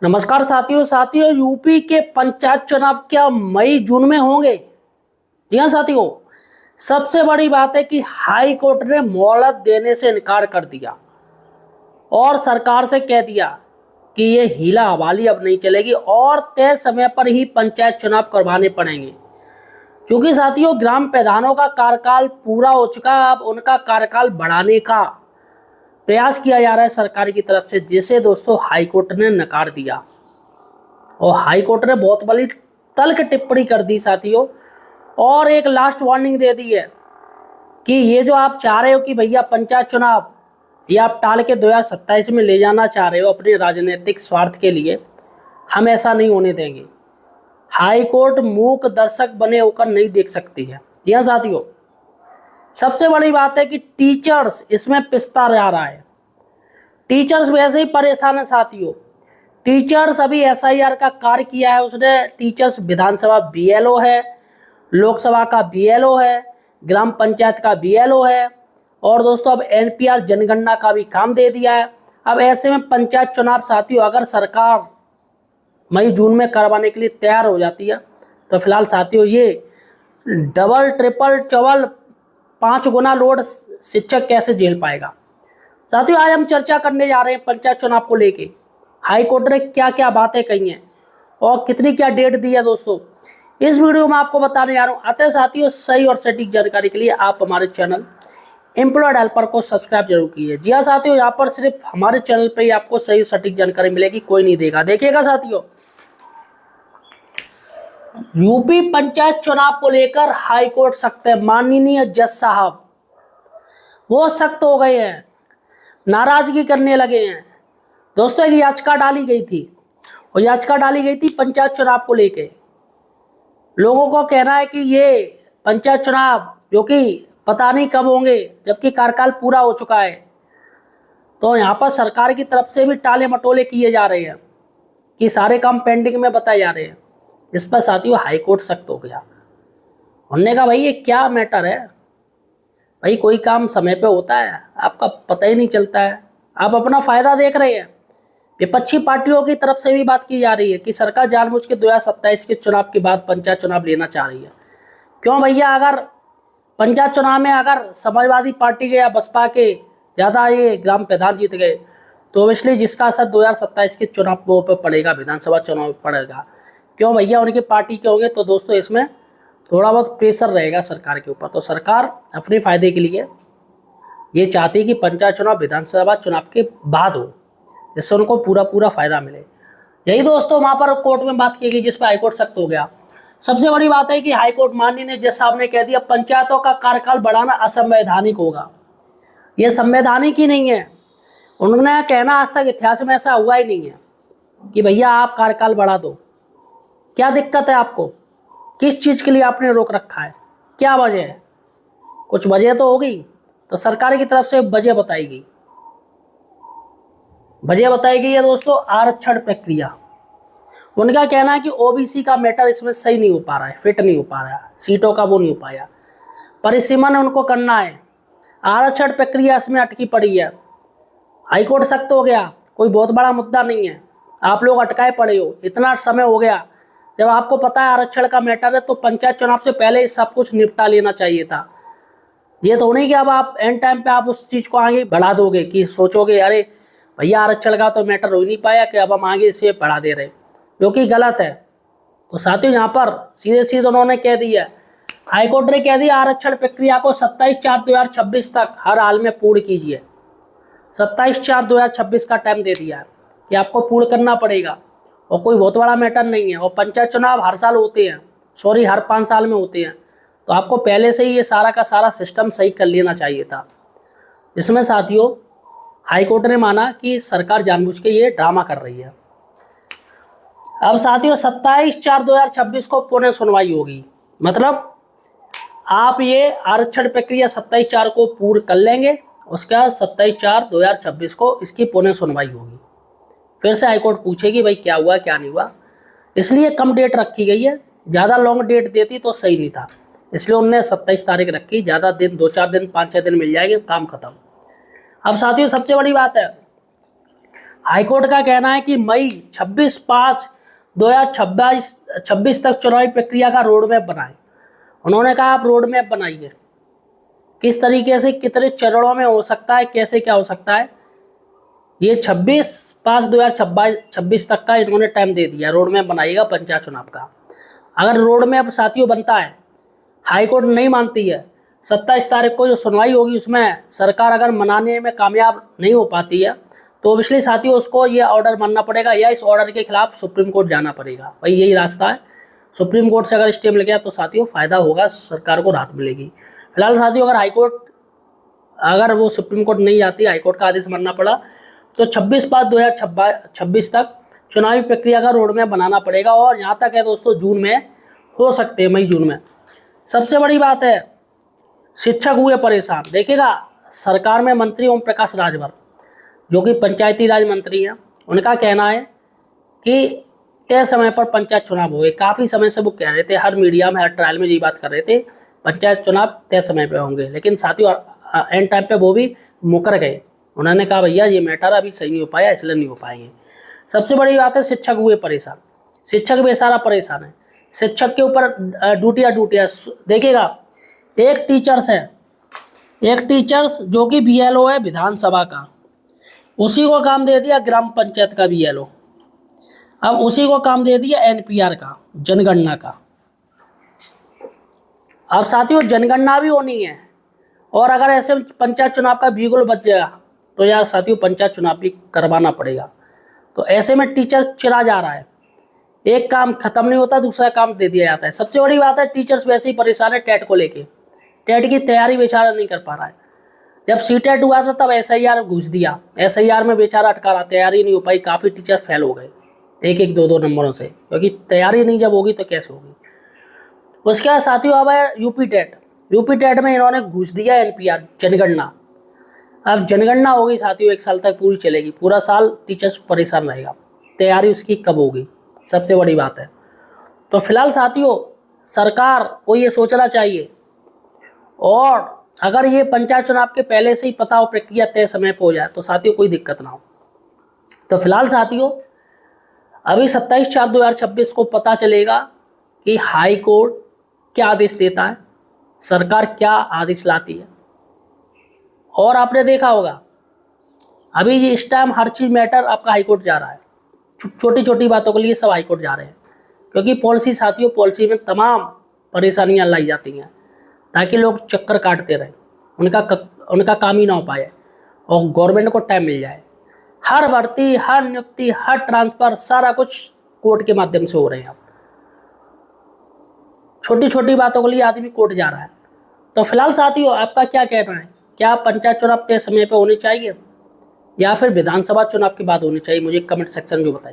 नमस्कार साथियों यूपी के पंचायत चुनाव क्या मई जून में होंगे। जी हाँ साथियों, सबसे बड़ी बात है कि हाई कोर्ट ने मोहलत देने से इनकार कर दिया और सरकार से कह दिया कि ये हीला हवाली अब नहीं चलेगी और तय समय पर ही पंचायत चुनाव करवाने पड़ेंगे। क्योंकि साथियों, ग्राम प्रधानों का कार्यकाल पूरा हो चुका है। अब उनका कार्यकाल बढ़ाने का प्रयास किया जा रहा है सरकार की तरफ से, जिसे दोस्तों हाईकोर्ट ने नकार दिया। और हाई कोर्ट ने बहुत बड़ी तल्ख टिप्पणी कर दी साथियों, और एक लास्ट वार्निंग दे दी है कि ये जो आप चाह रहे हो कि भैया पंचायत चुनाव ये आप टाल के 2027 में ले जाना चाह रहे हो अपने राजनीतिक स्वार्थ के लिए, हम ऐसा नहीं होने देंगे। हाई कोर्ट मूक दर्शक बने होकर नहीं देख सकती है। जी हाँ साथियों, सबसे बड़ी बात है कि टीचर्स इसमें पिसता जा रहा है। टीचर्स वैसे ही परेशान है साथियों। टीचर्स अभी एसआईआर का कार्य किया है उसने। टीचर्स विधानसभा बीएलओ है, लोकसभा का बीएलओ है, ग्राम पंचायत का बीएलओ है, और दोस्तों अब एनपीआर जनगणना का भी काम दे दिया है। अब ऐसे में पंचायत चुनाव साथियों अगर सरकार मई जून में करवाने के लिए तैयार हो जाती है तो फिलहाल साथियों ये डबल ट्रिपल चवल 5 गुना लोड शिक्षक कैसे झेल पाएगा। साथियों, आज हम चर्चा करने जा रहे हैं पंचायत चुनाव को लेके हाई कोर्ट ने क्या क्या बातें कही हैं और कितनी क्या डेट दी है। दोस्तों इस वीडियो में आपको बताने जा रहा हूं। अतः साथियों, सही और सटीक जानकारी के लिए आप हमारे चैनल एम्प्लॉयड हेल्पर को सब्सक्राइब जरूर कीजिए। जी हाँ साथियों, यहाँ पर सिर्फ हमारे चैनल पर ही आपको सही और सटीक जानकारी मिलेगी, कोई नहीं देगा। देखिएगा साथियों, यूपी पंचायत चुनाव को लेकर हाई कोर्ट सख्त है। माननीय जज साहब वो सख्त हो गए हैं, नाराजगी करने लगे हैं। दोस्तों एक याचिका डाली गई थी और याचिका डाली गई थी पंचायत चुनाव को लेके। लोगों को कहना है कि ये पंचायत चुनाव जो कि पता नहीं कब होंगे, जबकि कार्यकाल पूरा हो चुका है। तो यहाँ पर सरकार की तरफ से भी टाले मटोले किए जा रहे हैं कि सारे काम पेंडिंग में बताए जा रहे हैं। इस पर साथियों हाईकोर्ट सख्त हो गया। उन्होंने कहा भाई ये क्या मैटर है, भाई कोई काम समय पे होता है आपका पता ही नहीं चलता है, आप अपना फायदा देख रहे हैं। विपक्षी पार्टियों की तरफ से भी बात की जा रही है कि सरकार जानबूझ के 2027 के चुनाव के बाद पंचायत चुनाव लेना चाह रही है। क्यों भैया, अगर पंचायत चुनाव में अगर समाजवादी पार्टी के या बसपा के ज़्यादा ये ग्राम प्रधान जीत गए तो इसलिए जिसका असर 2027 के चुनाव पर पड़ेगा, विधानसभा चुनाव पर पड़ेगा। क्यों भैया, उनकी पार्टी के होंगे तो दोस्तों इसमें थोड़ा बहुत प्रेशर रहेगा सरकार के ऊपर। तो सरकार अपने फायदे के लिए ये चाहती है कि पंचायत चुनाव विधानसभा चुनाव के बाद हो, जिससे उनको पूरा फायदा मिले। यही दोस्तों वहां पर कोर्ट में बात की गई, जिस पर हाईकोर्ट सख्त हो गया। सबसे बड़ी बात है कि हाईकोर्ट माननीय जज साहब ने कह दिया पंचायतों का कार्यकाल बढ़ाना असंवैधानिक होगा। यह संवैधानिक ही नहीं है। उन्होंने कहना आज तक इतिहास में ऐसा हुआ ही नहीं है कि भैया आप कार्यकाल बढ़ा दो। क्या दिक्कत है आपको, किस चीज़ के लिए आपने रोक रखा है, क्या वजह है? कुछ वजह तो होगी, तो सरकार की तरफ से वजह बताई गई। वजह बताई गई है दोस्तों आरक्षण प्रक्रिया। उनका कहना है कि ओबीसी का मैटर इसमें सही नहीं हो पा रहा है, फिट नहीं हो पा रहा है, सीटों का वो नहीं हो पाया, परिसीमन उनको करना है, आरक्षण प्रक्रिया इसमें अटकी पड़ी है। हाईकोर्ट सख्त हो गया, कोई बहुत बड़ा मुद्दा नहीं है, आप लोग अटकाए पड़े हो, इतना समय हो गया। जब आपको पता है आरक्षण का मैटर है तो पंचायत चुनाव से पहले ही सब कुछ निपटा लेना चाहिए था। ये तो नहीं कि अब आप एंड टाइम पे आप उस चीज़ को आगे बढ़ा दोगे कि सोचोगे अरे भैया आरक्षण का तो मैटर हो ही नहीं पाया कि अब हम आगे इसे बढ़ा दे रहे, जो कि गलत है। तो साथियों यहाँ पर सीधे उन्होंने कह दिया, हाईकोर्ट ने कह दिया आरक्षण प्रक्रिया को 27/4/2026 तक हर हाल में पूर्ण कीजिए। 27/4/2026 का टाइम दे दिया है कि आपको पूर्ण करना पड़ेगा, और कोई बहुत बड़ा मैटर नहीं है। और पंचायत चुनाव हर साल होते हैं, हर 5 साल में होते हैं, तो आपको पहले से ही ये सारा का सारा सिस्टम सही कर लेना चाहिए था। इसमें साथियों हाईकोर्ट ने माना कि सरकार जानबूझ के ये ड्रामा कर रही है। अब साथियों 27/4/2026 को पुनः सुनवाई होगी। मतलब आप ये आरक्षण प्रक्रिया 27/4 को पूर्ण कर लेंगे, उसके बाद 27/4/2026 को इसकी पुनः सुनवाई होगी। फिर से हाईकोर्ट पूछेगी भाई क्या हुआ क्या नहीं हुआ, इसलिए कम डेट रखी गई है। ज़्यादा लॉन्ग डेट देती तो सही नहीं था, इसलिए उन्होंने 27 तारीख रखी। ज़्यादा दिन 2-4 दिन 5-6 दिन मिल जाएंगे, काम खत्म। अब साथियों सबसे बड़ी बात है, हाईकोर्ट का कहना है कि मई 26/5/2026 तक चुनावी प्रक्रिया का रोड मैप बनाए। उन्होंने कहा आप रोड मैप बनाइए, किस तरीके से कितने चरणों में हो सकता है, कैसे क्या हो सकता है। ये 26/5/2026 तक का इन्होंने टाइम दे दिया, रोड मैप बनाइएगा पंचायत चुनाव का। अगर रोड मैप साथियों बनता है, हाईकोर्ट नहीं मानती है, 27 तारीख को जो सुनवाई होगी उसमें सरकार अगर मनाने में कामयाब नहीं हो पाती है, तो ऑब्वियसली साथियों उसको ये ऑर्डर मानना पड़ेगा या इस ऑर्डर के खिलाफ सुप्रीम कोर्ट जाना पड़ेगा। भाई यही रास्ता है। सुप्रीम कोर्ट से अगर स्टे मिल गया तो साथियों फायदा होगा, सरकार को राहत मिलेगी। फिलहाल साथियों अगर वो सुप्रीम कोर्ट नहीं जाती, हाईकोर्ट का आदेश मानना पड़ा, तो 26/5/2026 तक चुनावी प्रक्रिया का रोड मैप बनाना पड़ेगा। और यहाँ तक है दोस्तों जून में हो सकते हैं, मई जून में। सबसे बड़ी बात है, शिक्षक हुए परेशान। देखिएगा, सरकार में मंत्री ओम प्रकाश राजभर जो कि पंचायती राज मंत्री हैं, उनका कहना है कि तय समय पर पंचायत चुनाव होंगे। काफ़ी समय से वो कह रहे थे, हर मीडिया में हर ट्रायल में यही बात कर रहे थे, पंचायत चुनाव तय समय पर होंगे। लेकिन साथियों एंड टाइम पे वो भी मुकर गए। उन्होंने कहा भैया ये मैटर अभी सही नहीं हो पाया, इसलिए नहीं हो पाएंगे। सबसे बड़ी बात है, शिक्षक हुए परेशान। शिक्षक बेचारा परेशान है। शिक्षक के ऊपर ड्यूटियाँ देखिएगा, एक टीचर्स जो कि बीएलओ है विधानसभा का, उसी को काम दे दिया ग्राम पंचायत का बीएलओ। अब उसी को काम दे दिया एनपीआर का, जनगणना का। अब साथियों जनगणना भी होनी है, और अगर ऐसे पंचायत चुनाव का बिगुल बच जाएगा तो यार साथियों पंचायत चुनाव भी करवाना पड़ेगा। तो ऐसे में टीचर चिरा जा रहा है, एक काम खत्म नहीं होता, दूसरा काम दे दिया जाता है। सबसे बड़ी बात है, टीचर्स वैसे ही परेशान है टेट को लेके। टेट की तैयारी बेचारा नहीं कर पा रहा है। जब सीटेट हुआ था तब एसआईआर घुस दिया, एसआईआर में बेचारा अटका रहा, तैयारी नहीं हो पाई, काफ़ी टीचर फेल हो गए 1-1 2-2 नंबरों से, क्योंकि तैयारी नहीं जब होगी तो कैसे होगी। उसके बाद साथियों अब है यूपी टेट में इन्होंने घुस दिया एनपीआर, जनगणना। अब जनगणना होगी साथियों, 1 साल तक पूरी चलेगी, पूरा साल टीचर्स परेशान रहेगा, तैयारी उसकी कब होगी, सबसे बड़ी बात है। तो फिलहाल साथियों सरकार को ये सोचना चाहिए, और अगर ये पंचायत चुनाव के पहले से ही पता हो, प्रक्रिया तय समय पर हो जाए, तो साथियों कोई दिक्कत ना हो। तो फिलहाल साथियों अभी 27/4/2026 को पता चलेगा कि हाई कोर्ट क्या आदेश देता है, सरकार क्या आदेश लाती है। और आपने देखा होगा अभी ये इस टाइम हर चीज़ मैटर आपका हाईकोर्ट जा रहा है, छोटी छोटी बातों के लिए सब हाईकोर्ट जा रहे हैं, क्योंकि पॉलिसी साथियों पॉलिसी में तमाम परेशानियां लाई जाती हैं ताकि लोग चक्कर काटते रहें, उनका काम ही ना हो पाए और गवर्नमेंट को टाइम मिल जाए। हर भर्ती, हर नियुक्ति, हर ट्रांसफ़र, सारा कुछ कोर्ट के माध्यम से हो रहे हैं। छोटी छोटी बातों के लिए आदमी कोर्ट जा रहा है। तो फिलहाल साथियों आपका क्या कहना है, क्या पंचायत चुनाव तय समय पर होने चाहिए या फिर विधानसभा चुनाव के बाद होने चाहिए? मुझे कमेंट सेक्शन में बताइए।